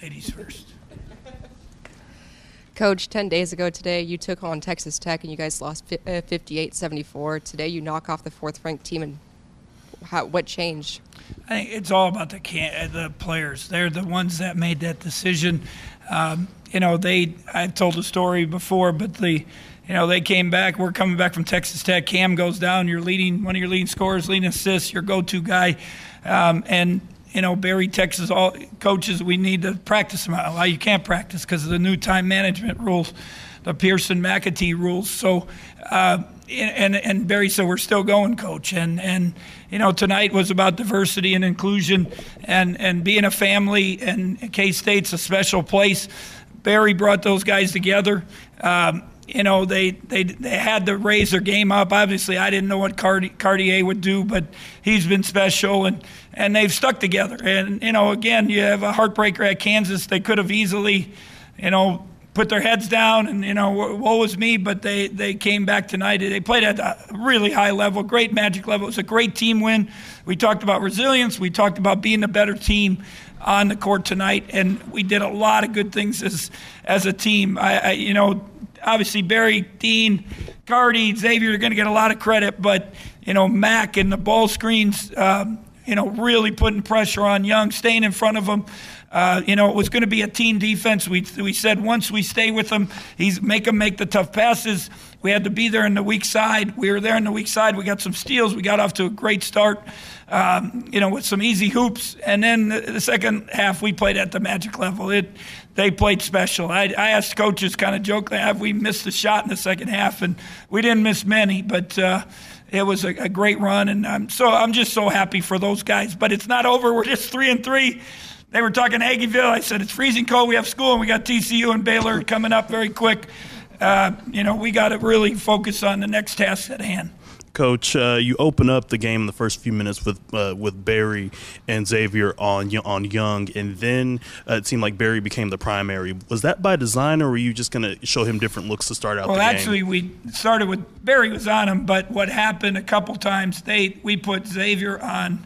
Ladies first. Coach, 10 days ago today, you took on Texas Tech and you guys lost 58-74. Today, you knock off the fourth-ranked team. And what changed? I think it's all about the players. They're the ones that made that decision. I've told the story before, but they came back. We're coming back from Texas Tech. Cam goes down. You're one of your leading scorers, leading assists, your go-to guy. Barry texts all coaches, we need to practice them. Well, you can't practice because of the new time management rules, the Pearson-McAtee rules. So, and Barry said, we're still going, Coach. And tonight was about diversity and inclusion and being a family, and K-State's a special place. Barry brought those guys together. They had to raise their game up. Obviously, I didn't know what Cartier would do, but he's been special, and they've stuck together. And, again, you have a heartbreaker at Kansas. They could have easily, put their heads down and, woe is me, but they came back tonight. They played at a really high level, great magic level. It was a great team win. We talked about resilience. We talked about being a better team on the court tonight, and we did a lot of good things as a team. Obviously, Barry, Dean, Cardi, Xavier are going to get a lot of credit, but, Mac and the ball screens, really putting pressure on Young, staying in front of them. It was going to be a team defense. We said once we stay with them, make them make the tough passes. We had to be there in the weak side. We were there in the weak side. We got some steals. We got off to a great start, with some easy hoops. And then the second half, we played at the magic level. They played special. I asked coaches, kind of jokingly, have we missed a shot in the second half? And we didn't miss many, but it was a great run. And I'm just so happy for those guys. But it's not over. We're just 3-3. They were talking Aggieville. I said, it's freezing cold. We have school, and we got TCU and Baylor coming up very quick. We got to really focus on the next task at hand. Coach, you open up the game in the first few minutes with Barry and Xavier on Young, and then it seemed like Barry became the primary. Was that by design, or were you just going to show him different looks to start out the game? Well, actually, we started with Barry was on him, but what happened a couple times, we put Xavier on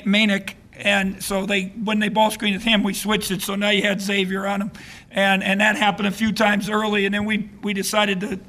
Manic. And so when they ball screened at him, we switched it. So now you had Xavier on him. And that happened a few times early. And then we decided to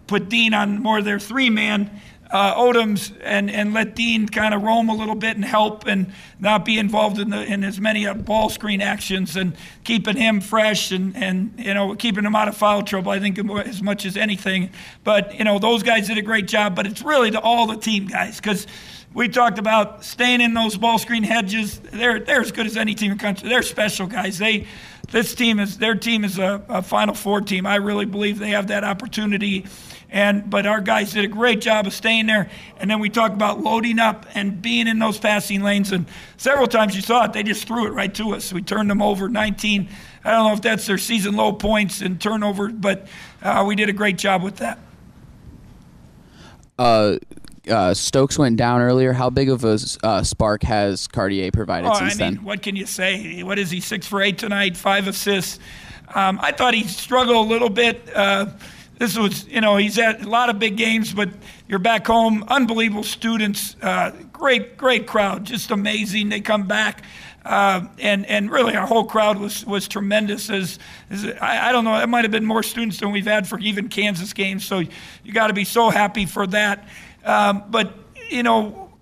put Dean on more of their three-man Odoms and let Dean kind of roam a little bit and help and not be involved in as many ball screen actions, and keeping him fresh and keeping him out of foul trouble, I think, as much as anything. But, those guys did a great job. But it's really to all the team guys, because we talked about staying in those ball screen hedges. They're as good as any team in the country. They're special guys. Their team is a Final Four team. I really believe they have that opportunity. But our guys did a great job of staying there. And then we talked about loading up and being in those passing lanes. And several times you saw it, they just threw it right to us. We turned them over 19. I don't know if that's their season low points and turnover, but we did a great job with that. Stokes went down earlier. How big of a spark has Cartier provided since then? What can you say? What is he, 6 for 8 tonight, 5 assists? I thought he struggled a little bit. This was, he's at a lot of big games, but you're back home. Unbelievable students, great crowd, just amazing. They come back. And really our whole crowd was tremendous. I don't know, it might have been more students than we've had for even Kansas games. So you got to be so happy for that. But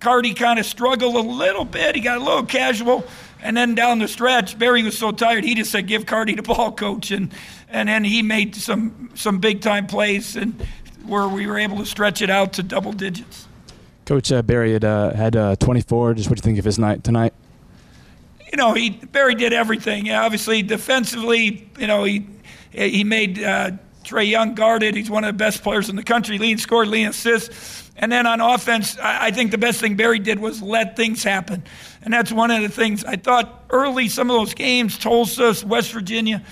Cardi kind of struggled a little bit. He got a little casual. And then down the stretch, Barry was so tired, he just said, give Cardi the ball, Coach. And then he made some big-time plays and where we were able to stretch it out to double digits. Coach, Barry had 24. Just what do you think of his night tonight? Barry did everything. Yeah, obviously, defensively, he made Trey Young guarded. He's one of the best players in the country, leading scorer, leading assists. And then on offense, I think the best thing Barry did was let things happen. And that's one of the things I thought early, some of those games, Tulsa, West Virginia,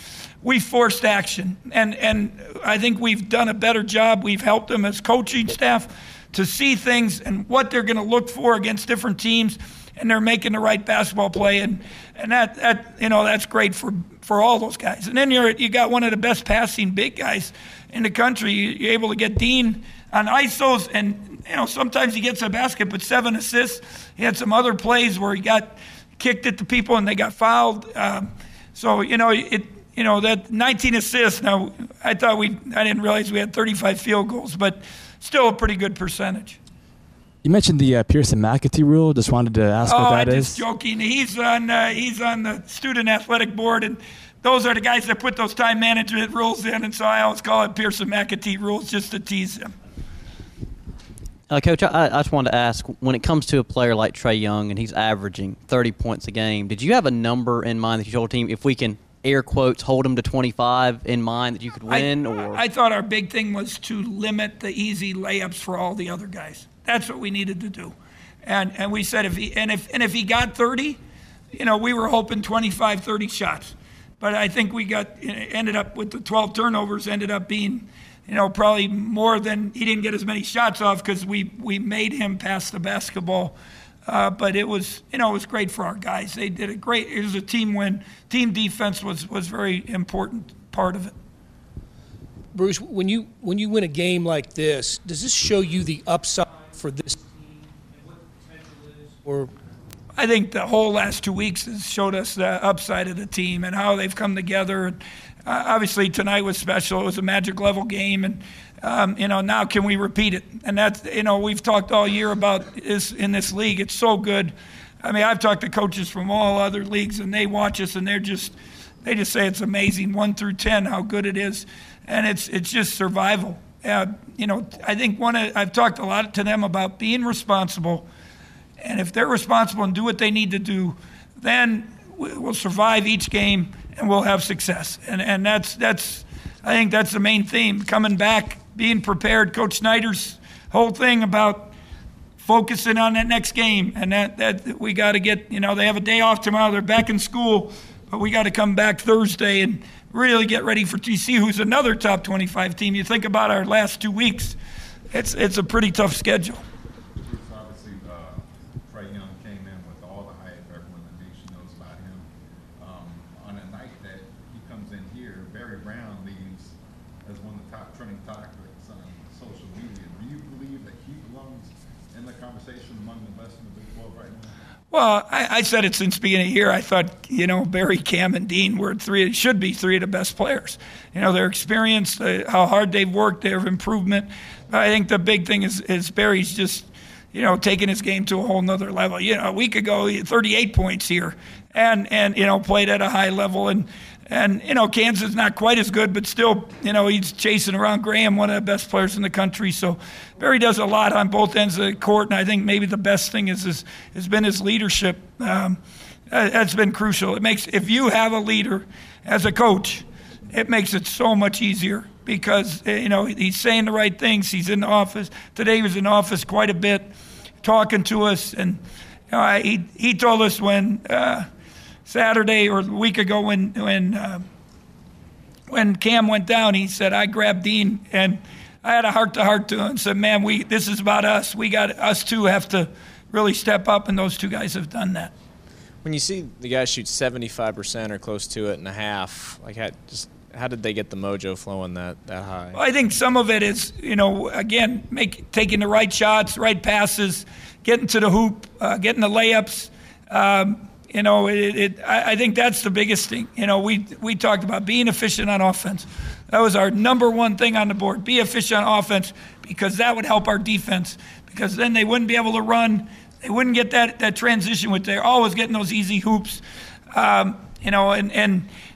we forced action. And I think we've done a better job. We've helped them as coaching staff to see things and what they're going to look for against different teams, and they're making the right basketball play. And that's great for all those guys. And then you got one of the best passing big guys in the country. You're able to get Dean on ISOs, and sometimes he gets a basket, but 7 assists. He had some other plays where he got kicked at the people and they got fouled. So, that 19 assists. Now, I didn't realize we had 35 field goals, but still a pretty good percentage. You mentioned the Pearson-McAtee rule. Just wanted to ask what that is. I'm just joking. He's on the student athletic board, and those are the guys that put those time management rules in, and so I always call it Pearson-McAtee rules just to tease him. Coach, I just wanted to ask, when it comes to a player like Trae Young and he's averaging 30 points a game, did you have a number in mind that you told the team, if we can, air quotes, hold him to 25 in mind, that you could win? I thought our big thing was to limit the easy layups for all the other guys. That's what we needed to do. And we said if he got 30, we were hoping 25, 30 shots. But I think we ended up with the 12 turnovers, ended up being probably more than, he didn't get as many shots off because we made him pass the basketball. But it was great for our guys. They did it was a team win. Team defense was very important part of it. Bruce, when you win a game like this, does this show you the upside for this team and what the potential is? Or I think the whole last 2 weeks has showed us the upside of the team and how they've come together. And obviously tonight was special. It was a magic level game, and now can we repeat it? And that's we've talked all year about this in this league. It's so good. I mean, I've talked to coaches from all other leagues, and they watch us, and they just say it's amazing, 1 through 10, how good it is, and it's just survival. I think I've talked a lot to them about being responsible. And if they're responsible and do what they need to do, then we'll survive each game and we'll have success. And that's I think that's the main theme. Coming back, being prepared. Coach Snyder's whole thing about focusing on that next game, and that we got to get. They have a day off tomorrow. They're back in school, but we got to come back Thursday and really get ready for TC, who's another top 25 team. You think about our last 2 weeks; it's a pretty tough schedule. Well, I said it since the beginning of the year. I thought, Barry, Cam, and Dean should be three of the best players. Their experience, how hard they've worked, their improvement. I think the big thing is Barry's just, taking his game to a whole nother level. A week ago, he had 38 points here and played at a high level. And Kansas is not quite as good, but still, he's chasing around Graham, one of the best players in the country. So Barry does a lot on both ends of the court, and I think maybe the best thing has been his leadership. That's been crucial. If you have a leader as a coach, it makes it so much easier because, he's saying the right things. He's in the office. Today he was in the office quite a bit talking to us, and he told us when Saturday or a week ago when Cam went down, he said, I grabbed Dean and I had a heart-to-heart to him and said, man, this is about us. Us two have to really step up, and those two guys have done that. When you see the guys shoot 75% or close to it in a half, how did they get the mojo flowing that high? Well, I think some of it is, again, taking the right shots, right passes, getting to the hoop, getting the layups. I think that's the biggest thing. We talked about being efficient on offense. That was our number one thing on the board. Be efficient on offense, because that would help our defense, because then they wouldn't be able to run. They wouldn't get that transition they're always getting those easy hoops. And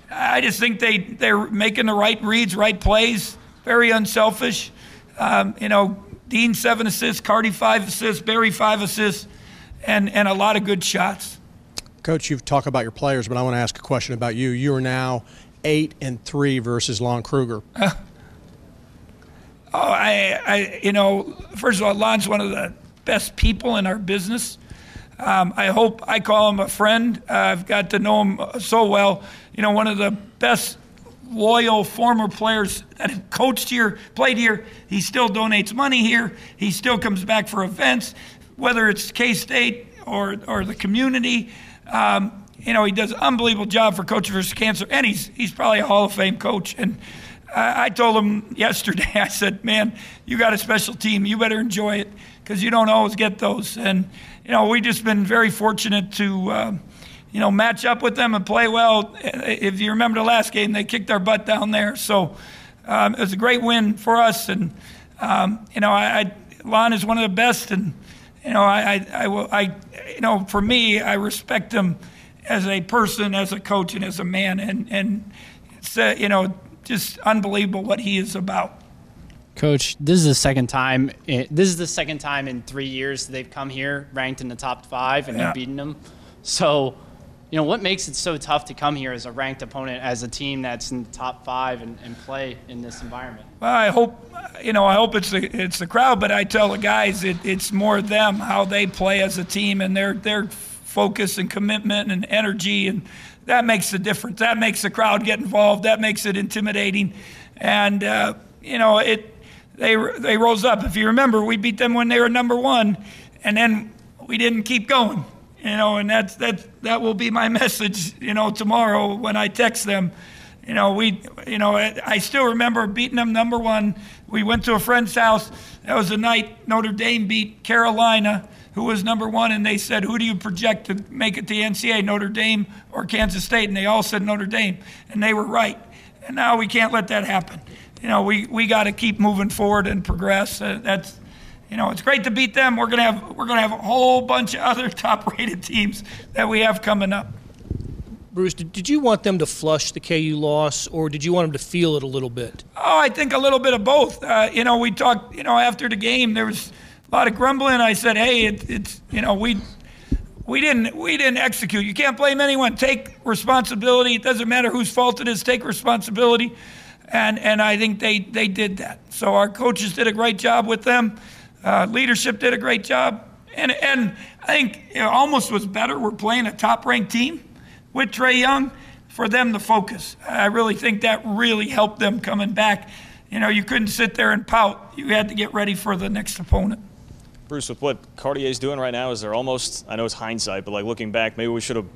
I just think they're making the right reads, right plays, very unselfish. Dean 7 assists, Cardi 5 assists, Barry 5 assists, and a lot of good shots. Coach, you've talked about your players, but I want to ask a question about you. You are now 8-3 versus Lon Kruger. First of all, Lon's one of the best people in our business. I call him a friend. I've got to know him so well. One of the best loyal former players that have coached here, played here. He still donates money here. He still comes back for events, whether it's K-State or the community. He does an unbelievable job for Coach vs. Cancer, and he's probably a Hall of Fame coach. And I told him yesterday, I said, man, you got a special team. You better enjoy it, because you don't always get those. And, we've just been very fortunate to, match up with them and play well. If you remember the last game, they kicked our butt down there. So it was a great win for us. And, Lon is one of the best. And, for me, I respect him as a person, as a coach, and as a man. And it's, just unbelievable what he is about. Coach, this is the second time. This is the second time in 3 years that they've come here ranked in the top 5 and they've beaten them. So, what makes it so tough to come here as a ranked opponent, as a team that's in the top 5 and play in this environment? Well, I hope it's the crowd, but I tell the guys it's more them, how they play as a team, and their focus and commitment and energy, and that makes the difference. That makes the crowd get involved. That makes it intimidating, and they rose up. If you remember, we beat them when they were number 1, and then we didn't keep going. And that will be my message, tomorrow when I text them. I still remember beating them number 1. We went to a friend's house. That was the night Notre Dame beat Carolina, who was number 1, and they said, who do you project to make it to the NCAA, Notre Dame or Kansas State? And they all said Notre Dame, and they were right. And now we can't let that happen. We got to keep moving forward and progress. It's great to beat them. We're gonna have a whole bunch of other top-rated teams that we have coming up. Bruce, did you want them to flush the KU loss, or did you want them to feel it a little bit? Oh, I think a little bit of both. We talked. After the game, there was a lot of grumbling. I said, hey, we didn't execute. You can't blame anyone. Take responsibility. It doesn't matter whose fault it is. Take responsibility. And I think they did that. So our coaches did a great job with them. Leadership did a great job. And I think it almost was better. We're playing a top-ranked team with Trae Young for them to focus. I really think that really helped them coming back. You couldn't sit there and pout. You had to get ready for the next opponent. Bruce, with what Cartier's doing right now, is there almost, I know it's hindsight, but looking back, maybe we should have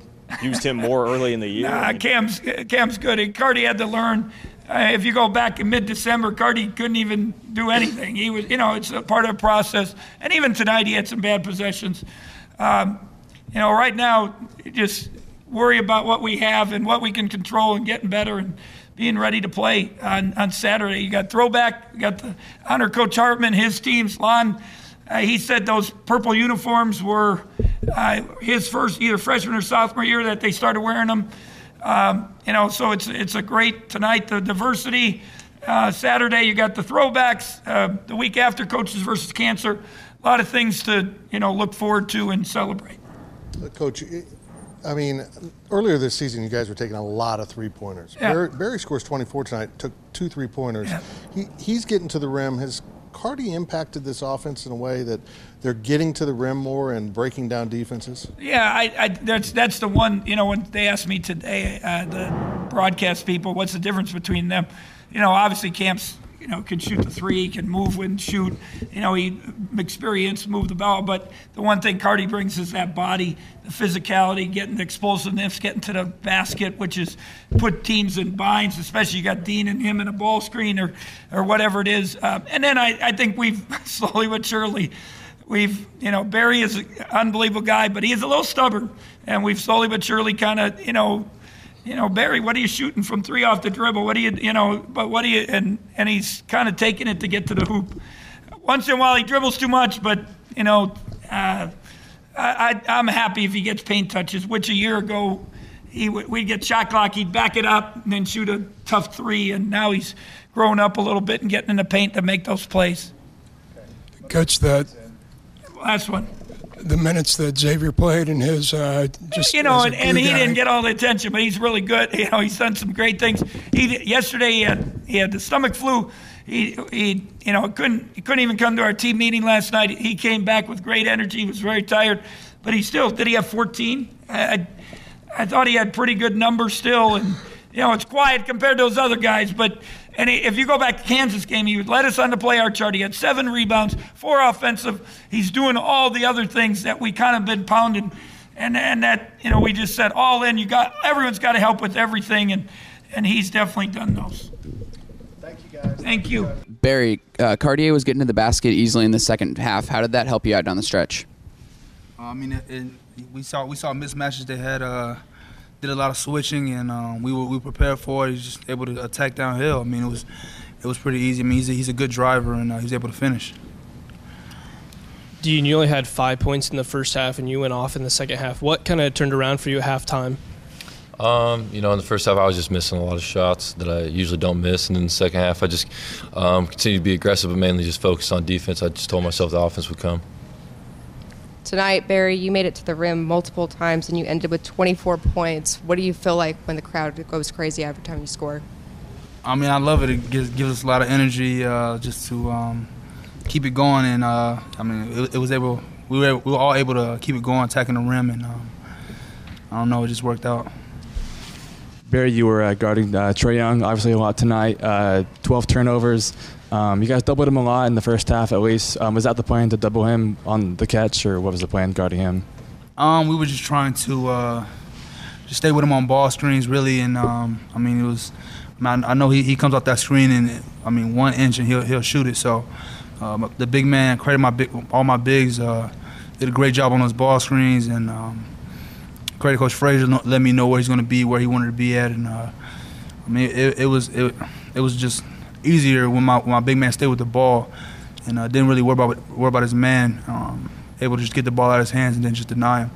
used him more early in the year? Cam's good. Carty had to learn. If you go back in mid-December, Carty couldn't even do anything. He was, it's a part of the process. And even tonight, he had some bad possessions. Right now, just worry about what we have and what we can control and getting better and being ready to play on Saturday. You got throwback. You got the honor Coach Hartman, his teams. Lon, he said those purple uniforms were his first either freshman or sophomore year that they started wearing them. So it's a great tonight, the diversity. Saturday, you got the throwbacks. The week after, Coaches versus Cancer. A lot of things to, look forward to and celebrate. Coach, earlier this season, you guys were taking a lot of three-pointers. Yeah. Barry scores 24 tonight, took 2 3-pointers. Yeah. He's getting to the rim. Has Carty impacted this offense in a way that they're getting to the rim more and breaking down defenses? Yeah, that's the one, when they asked me today, the broadcast people, what's the difference between them? Obviously Camp's, can shoot the three, can move and shoot. He experience, move the ball. But the one thing Carty brings is that body, the physicality, getting the explosiveness, getting to the basket, which is put teams in binds, especially you got Dean and him in a ball screen or whatever it is. And then I think we've slowly but surely, Barry is an unbelievable guy, but he is a little stubborn. And we've slowly but surely kind of, Barry, what are you shooting from 3 off the dribble? What do you, and he's kind of taking it to get to the hoop. Once in a while he dribbles too much, but, I'm happy if he gets paint touches, which a year ago we'd get shot clock, he'd back it up and then shoot a tough 3, and now he's grown up a little bit and getting in the paint to make those plays. Coach, the last one. The minutes that Xavier played and his just and he didn't get all the attention, but he's really good. He's done some great things. Yesterday he had the stomach flu. He couldn't even come to our team meeting last night. He came back with great energy. He was very tired, but did he have 14? I thought he had pretty good numbers still, and it's quiet compared to those other guys, but. And if you go back to Kansas game, he led us on the play art chart. He had 7 rebounds, 4 offensive. He's doing all the other things that we kind of been pounding, and that we just said all in. Everyone's got to help with everything, and he's definitely done those. Thank you, guys. Thank you, Barry. Cartier was getting to the basket easily in the second half. How did that help you out down the stretch? We saw mismatches. They had did a lot of switching, and we were prepared for it. He was just able to attack downhill. I mean, it was pretty easy. I mean, he's a good driver, and he was able to finish. Dean, you only had 5 points in the first half, and you went off in the second half. What kind of turned around for you at halftime? In the first half, I was just missing a lot of shots that I usually don't miss. And in the second half, I just continued to be aggressive, but mainly just focused on defense. I just told myself the offense would come. Tonight, Barry, you made it to the rim multiple times, and you ended with 24 points. What do you feel like when the crowd goes crazy every time you score? I mean, I love it. It gives us a lot of energy just to keep it going. And, we were all able to keep it going, attacking the rim. And, I don't know, it just worked out. Barry, you were guarding Trae Young, obviously a lot tonight. 12 turnovers. You guys doubled him a lot in the first half, at least. Was that the plan, to double him on the catch, or what was the plan guarding him? We were just trying to just stay with him on ball screens, really. And it was. I know he comes off that screen, and 1 inch, and he'll shoot it. So the big man, all my bigs, did a great job on those ball screens, and. Credit Coach Frazier let me know where he's going to be, where he wanted to be at, and it was just easier when my big man stayed with the ball and didn't really worry about his man, able to just get the ball out of his hands and then just deny him.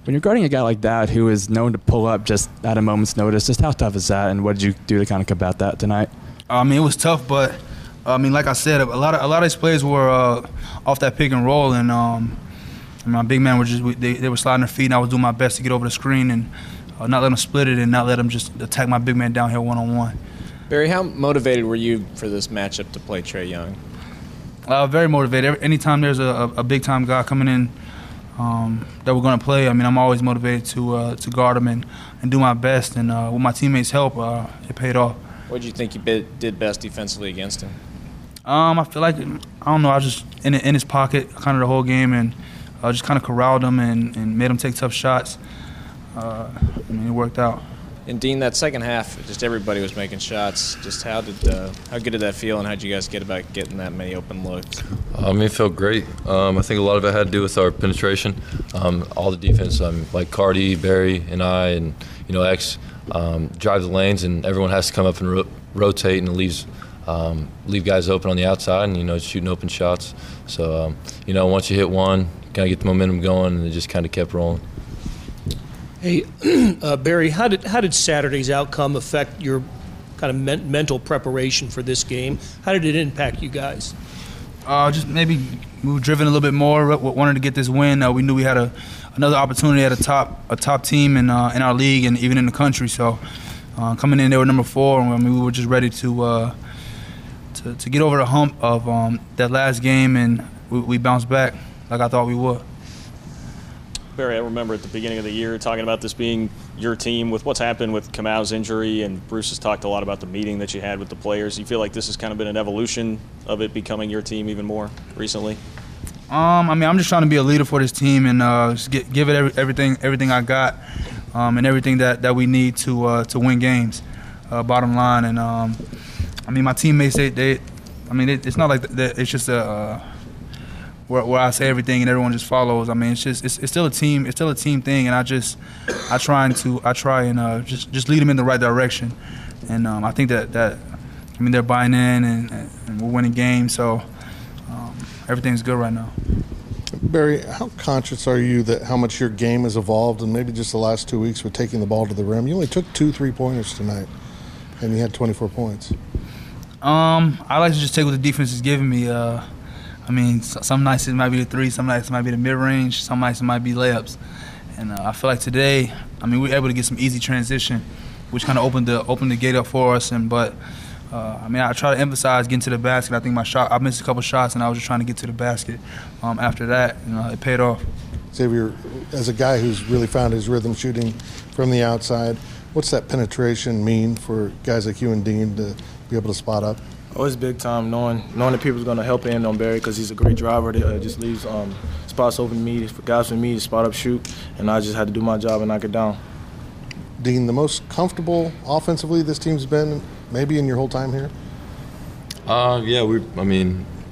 When you're guarding a guy like that who is known to pull up just at a moment's notice, just how tough is that, and what did you do to kind of combat that tonight? It was tough, but like I said, a lot of these plays were off that pick and roll, and. My big man they were sliding their feet, and I was doing my best to get over the screen and not let them split it and not let them just attack my big man downhill one-on-one. Barry, how motivated were you for this matchup to play Trae Young? Very motivated. Anytime there's a big-time guy coming in that we're going to play, I'm always motivated to guard him and do my best. And with my teammates' help, it paid off. What did you think you did best defensively against him? I feel like, I was just in his pocket kind of the whole game, and just kind of corralled him and made him take tough shots. It worked out. And Dean, that second half, just everybody was making shots. Just how good did that feel, and how did you guys get about getting that many open looks? It felt great. I think a lot of it had to do with our penetration. All the defense, like Cardi, Barry, and I, and X, drive the lanes, and everyone has to come up and rotate and leave guys open on the outside, and shooting open shots. So once you hit one, kind of get the momentum going, and it just kind of kept rolling. Hey, Barry, how did Saturday's outcome affect your kind of mental preparation for this game? How did it impact you guys? Just maybe we were driven a little bit more. Wanted to get this win. We knew we had another opportunity at a top team in our league and even in the country. So coming in, they were number 4. We were just ready to get over the hump of that last game, and we bounced back like I thought we would. Barry, I remember at the beginning of the year talking about this being your team. With what's happened with Kamau's injury, and Bruce has talked a lot about the meeting that you had with the players. You feel like this has kind of been an evolution of it becoming your team even more recently? I'm just trying to be a leader for this team and just give it everything I got, and everything that we need to win games. Bottom line, and my teammates, it's not like that. It's just where I say everything and everyone just follows. It's still a team. It's still a team thing, and I try and just lead them in the right direction. And I think that they're buying in, and we're winning games. So everything's good right now. Barry, how conscious are you that how much your game has evolved, and maybe just the last 2 weeks with taking the ball to the rim? You only took 2 3-pointers tonight, and you had 24 points. I like to just take what the defense is giving me. Some nights it might be the 3, some nights it might be the mid-range, some nights it might be layups. And I feel like today, we were able to get some easy transition, which kind of opened the gate up for us. I try to emphasize getting to the basket. I think I missed a couple shots, and I was just trying to get to the basket. After that, it paid off. Xavier, as a guy who's really found his rhythm shooting from the outside, what's that penetration mean for guys like you and Dean to be able to spot up? Oh, it's big time, knowing that people's going to help in on Barry because he's a great driver that just leaves spots open to me, for guys for me to spot up, shoot, and I just had to do my job and knock it down. Dean, the most comfortable offensively this team's been maybe in your whole time here?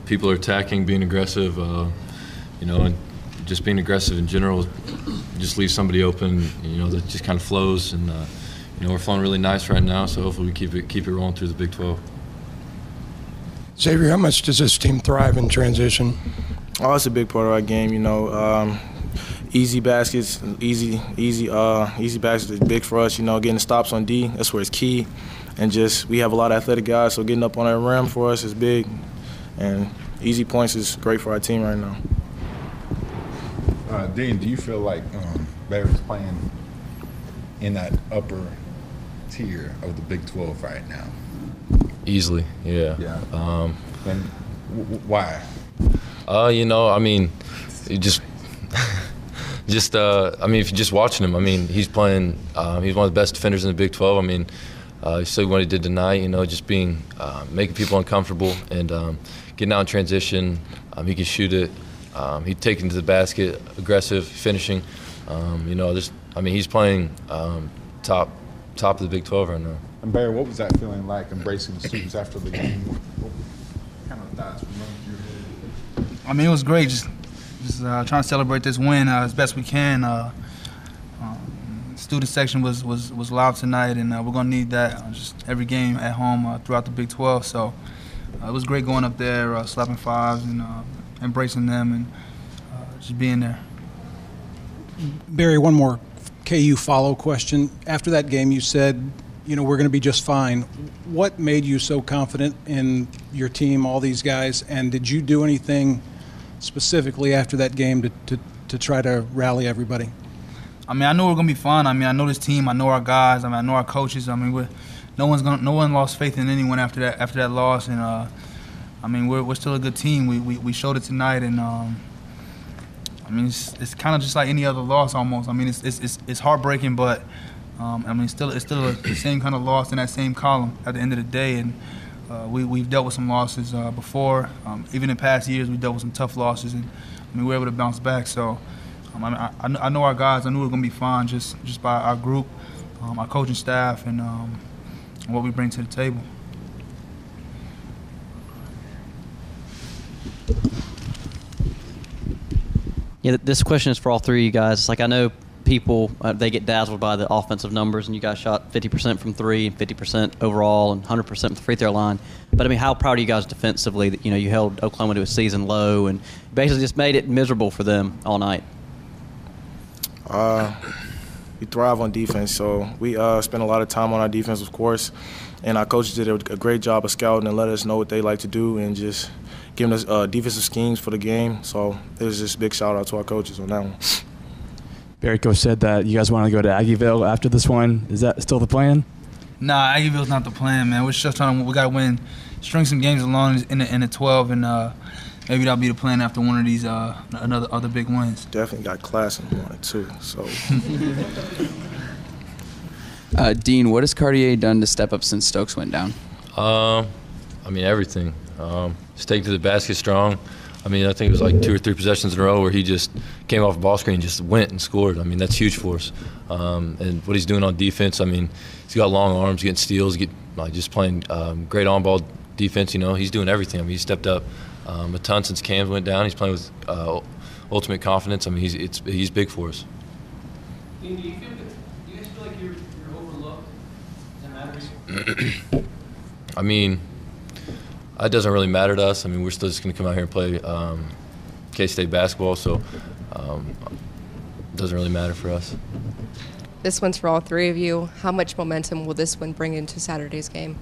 People are attacking, being aggressive, and just being aggressive in general, just leave somebody open. That just kind of flows, and we're flowing really nice right now. So hopefully we keep it rolling through the Big 12. Xavier, how much does this team thrive in transition? Oh, it's a big part of our game. Easy baskets, easy baskets is big for us. Getting the stops on D, that's where it's key. And we have a lot of athletic guys, so getting up on that rim for us is big. And easy points is great for our team right now. Dean, do you feel like Barry's playing in that upper tier of the Big 12 right now? Easily, yeah. Yeah. And why? If you're just watching him, he's playing. He's one of the best defenders in the Big 12. You see what he did tonight. Just making people uncomfortable and getting out in transition. He can shoot it. He take it to the basket, aggressive, finishing. He's playing top of the Big 12 right now. And Barry, what was that feeling like, embracing the students after the game? What kind of thoughts were running through your head? It was great. Just trying to celebrate this win as best we can. Student section was loud tonight, and we're gonna need that just every game at home throughout the Big 12. So it was great going up there, slapping fives and embracing them, and just being there. Barry, one more KU follow question. After that game, you said, we're going to be just fine. What made you so confident in your team, all these guys, and did you do anything specifically after that game to try to rally everybody? I know we're gonna be fine. I know this team. I know our guys. I know our coaches. No one lost faith in anyone after that loss, and we're still a good team. We showed it tonight, and it's kind of just like any other loss almost. It's heartbreaking, but it's still the same kind of loss in that same column at the end of the day, and we've dealt with some losses before. Even in past years, we dealt with some tough losses, and we were able to bounce back. So I know our guys. I knew we were going to be fine just by our group, our coaching staff, and what we bring to the table. Yeah, this question is for all three of you guys. I know people, they get dazzled by the offensive numbers, and you guys shot 50% from three and 50% overall and 100% from the free throw line. But, how proud are you guys defensively that, you held Oklahoma to a season low and basically just made it miserable for them all night? We thrive on defense, so we spend a lot of time on our defense, of course, and our coaches did a great job of scouting and let us know what they like to do and just giving us defensive schemes for the game. So it was just a big shout out to our coaches on that one. Barry, Coach said that you guys want to go to Aggieville after this one. Is that still the plan? Nah, Aggieville's not the plan, man. We're just we got to win, string some games along in the 12, and maybe that'll be the plan after one of these other big wins. Definitely got class in one too. So, Dean, what has Cartier done to step up since Stokes went down? Everything. Staying to the basket strong. I think it was like 2 or 3 possessions in a row where he just came off a ball screen and just went and scored. That's huge for us. And what he's doing on defense, he's got long arms, getting steals, just playing great on-ball defense. He's doing everything. He stepped up a ton since Cam went down. He's playing with ultimate confidence. He's big for us. Dean, do you guys feel like you're overlooked? Does that matter? It doesn't really matter to us. We're still just going to come out here and play K-State basketball, so it doesn't really matter for us. This one's for all three of you. How much momentum will this win bring into Saturday's game?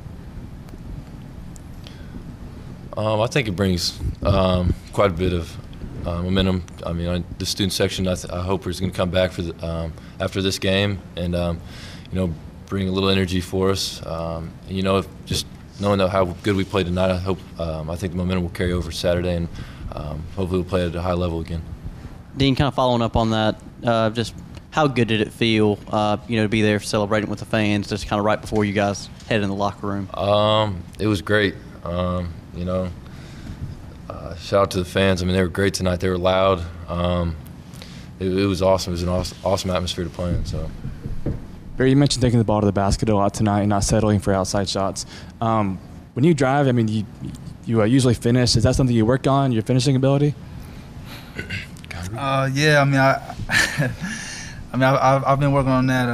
I think it brings quite a bit of momentum. The student section, I hope is going to come back for after this game and bring a little energy for us. Just knowing how good we played tonight, I think the momentum will carry over Saturday, and hopefully we'll play at a high level again. Dean, kind of following up on that, just how good did it feel, to be there celebrating with the fans, just kind of right before you guys head in the locker room? It was great. Shout out to the fans. They were great tonight. They were loud. It was awesome. It was an awesome atmosphere to play in. So. Barry, you mentioned taking the ball to the basket a lot tonight and not settling for outside shots. When you drive, you usually finish. Is that something you work on, your finishing ability? Yeah, I mean, I've been working on that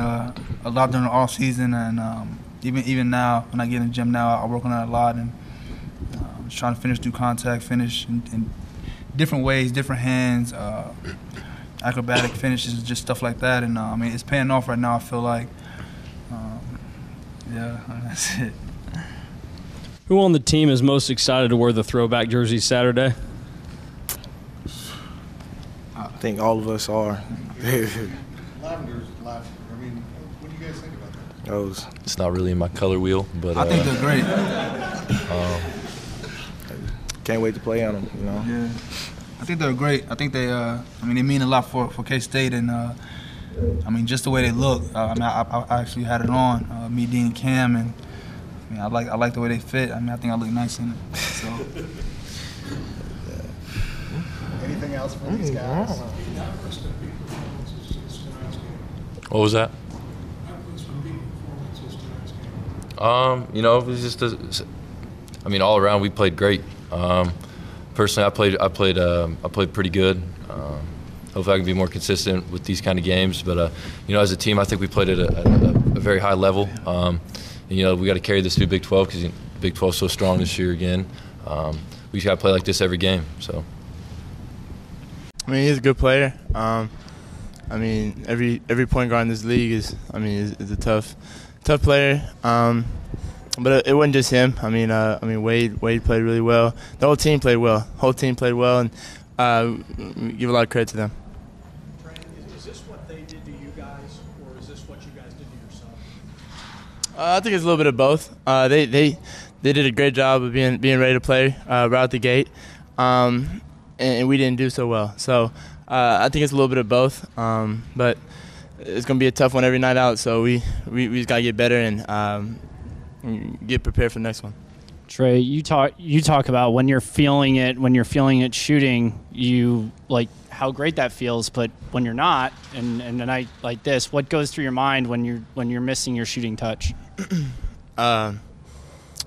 a lot during the off season, and even now when I get in the gym now, I work on that a lot, and just trying to finish through contact, finish in different ways, different hands, acrobatic finishes, just stuff like that. And I mean, it's paying off right now. I feel like, yeah, that's it. Who on the team is most excited to wear the throwback jersey Saturday? I think all of us are. Lavender's last. I mean, what do you guys think about that? It's not really in my color wheel, but I think they're great. Can't wait to play on them. You know. Yeah, I think they're great. I think they. I mean, they mean a lot for K-State, and I mean, just the way they look. I mean, I actually had it on, me, Dean, and Cam, and I mean, I like the way they fit. I mean, I think I look nice in it. So. Anything else for these guys? What was that? You know, it was just I mean, all around we played great. Personally, I played pretty good. Hopefully, I can be more consistent with these kind of games. But you know, as a team, I think we played at a very high level. And, you know, we got to carry this through Big 12 because Big 12 is so strong this year again. We just got to play like this every game. So. I mean, he's a good player. I mean, every point guard in this league is a tough player. But it wasn't just him. I mean, Wade played really well. The whole team played well. And give a lot of credit to them. Is this what they did to you guys, or is this what you guys did to yourself? I think it's a little bit of both. They did a great job of being ready to play right out the gate, and we didn't do so well. So I think it's a little bit of both. But it's going to be a tough one every night out. So we just got to get better and get prepared for the next one. Trey, you talk about when you're feeling it shooting, you like how great that feels, but when you're not, and a night like this, what goes through your mind when you're missing your shooting touch? Just trying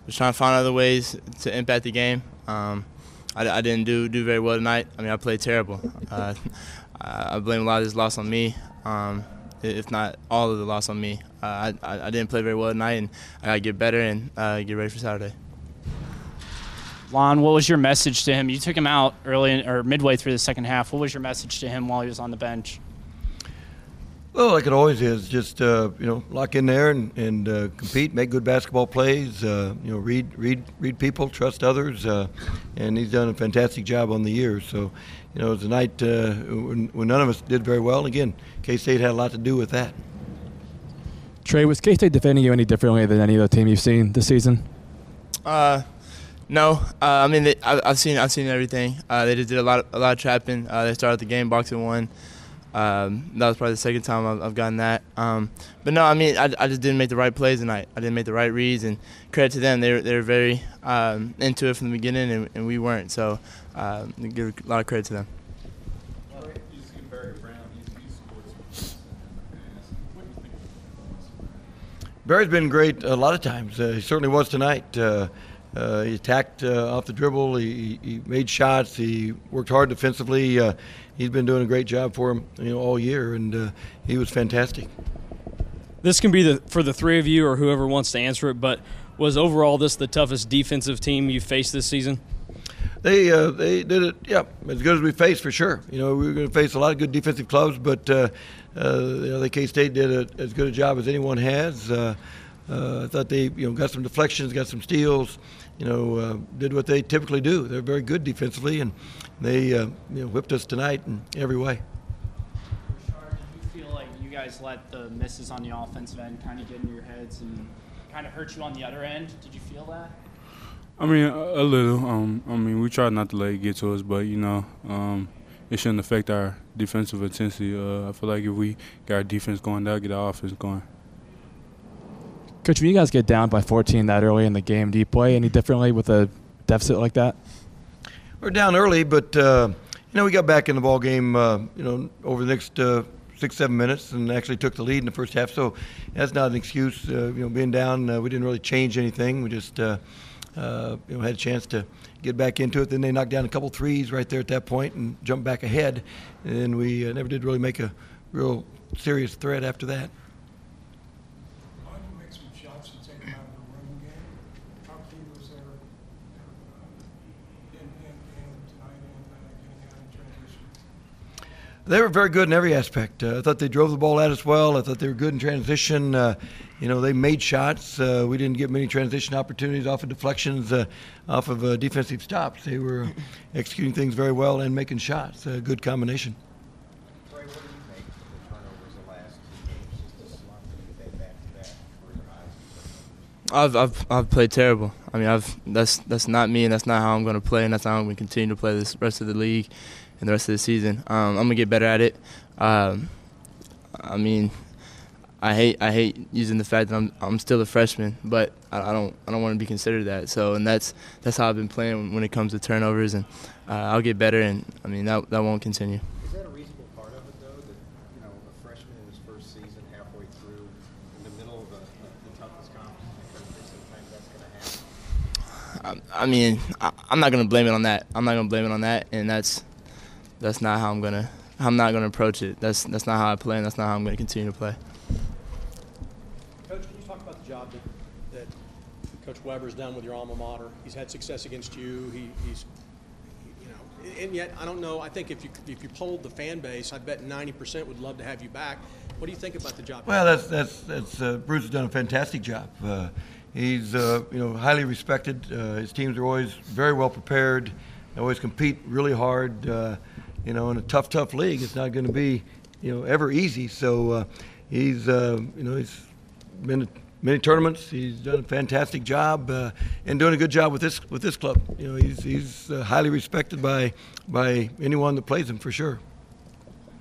to find other ways to impact the game. I didn't do very well tonight. I mean, I played terrible. I blame a lot of this loss on me, if not all of the loss on me. I didn't play very well tonight, and I got to get better and get ready for Saturday. Lon, what was your message to him? You took him out midway through the second half. What was your message to him while he was on the bench? Well, like it always is, just lock in there and compete, make good basketball plays. Read people, trust others, and he's done a fantastic job on the year. So, it was a night when none of us did very well. And again, K-State had a lot to do with that. Trey, was K-State defending you any differently than any other team you've seen this season? No. I mean, I've seen everything. They just did a lot of trapping. They started the game boxing one. That was probably the second time I've gotten that. But no, I mean, I just didn't make the right plays tonight. I didn't make the right reads, and credit to them. They were very into it from the beginning, and we weren't. So give a lot of credit to them. Barry's been great a lot of times. He certainly was tonight. He attacked off the dribble. He made shots. He worked hard defensively. He's been doing a great job for him, all year, and he was fantastic. This can be for the three of you or whoever wants to answer it, but was overall this the toughest defensive team you've faced this season? They did it, yeah, as good as we faced for sure. We were going to face a lot of good defensive clubs, but the K-State did as good a job as anyone has. I thought they got some deflections, got some steals, did what they typically do. They're very good defensively, and they whipped us tonight in every way. Rashard, did you feel like you guys let the misses on the offensive end kind of get in your heads and kind of hurt you on the other end? Did you feel that? I mean, a little. We tried not to let it get to us, but, it shouldn't affect our defensive intensity. I feel like if we get our defense going, that'll get our offense going. Coach, when you guys get down by 14 that early in the game, do you play any differently with a deficit like that? We're down early, but, we got back in the ball game, over the next 6-7 minutes and actually took the lead in the first half. So that's not an excuse. Being down, we didn't really change anything. We just had a chance to get back into it. Then they knocked down a couple threes right there at that point and jumped back ahead. And we never did really make a real serious threat after that. Why did you make some shots and take them out of the running game? How key was there in tonight and getting out in transition? They were very good in every aspect. I thought they drove the ball at us well. I thought they were good in transition. They made shots. We didn't get many transition opportunities off of deflections, off of defensive stops. They were executing things very well and making shots. A good combination. Trey, what do you make of the turnovers the last 2 games? Just a slump that you've had back-to-back for your eyes? I've played terrible. I mean, that's not me, and that's not how I'm going to play, and that's not how I'm going to continue to play this rest of the league and the rest of the season. I'm going to get better at it. I hate using the fact that I'm still a freshman, but I don't want to be considered that. So, and that's how I've been playing when it comes to turnovers, and I'll get better, and I mean that won't continue. Is that a reasonable part of it, though, that a freshman in his first season, halfway through, in the middle of the toughest conference, sometimes that's going to happen? I mean, I'm not going to blame it on that. I'm not going to blame it on that, and that's not how I'm not going to approach it. That's not how I play, and that's not how I'm going to continue to play. Coach, can you talk about the job that Coach Weber's done with your alma mater? He's had success against you. And yet I don't know. I think if you polled the fan base, I bet 90% would love to have you back. What do you think about the job? Well, that's Bruce has done a fantastic job. He's highly respected. His teams are always very well prepared. They always compete really hard. In a tough league, it's not going to be ever easy. So he's been to many tournaments. He's done a fantastic job and doing a good job with this club. He's highly respected by anyone that plays him for sure.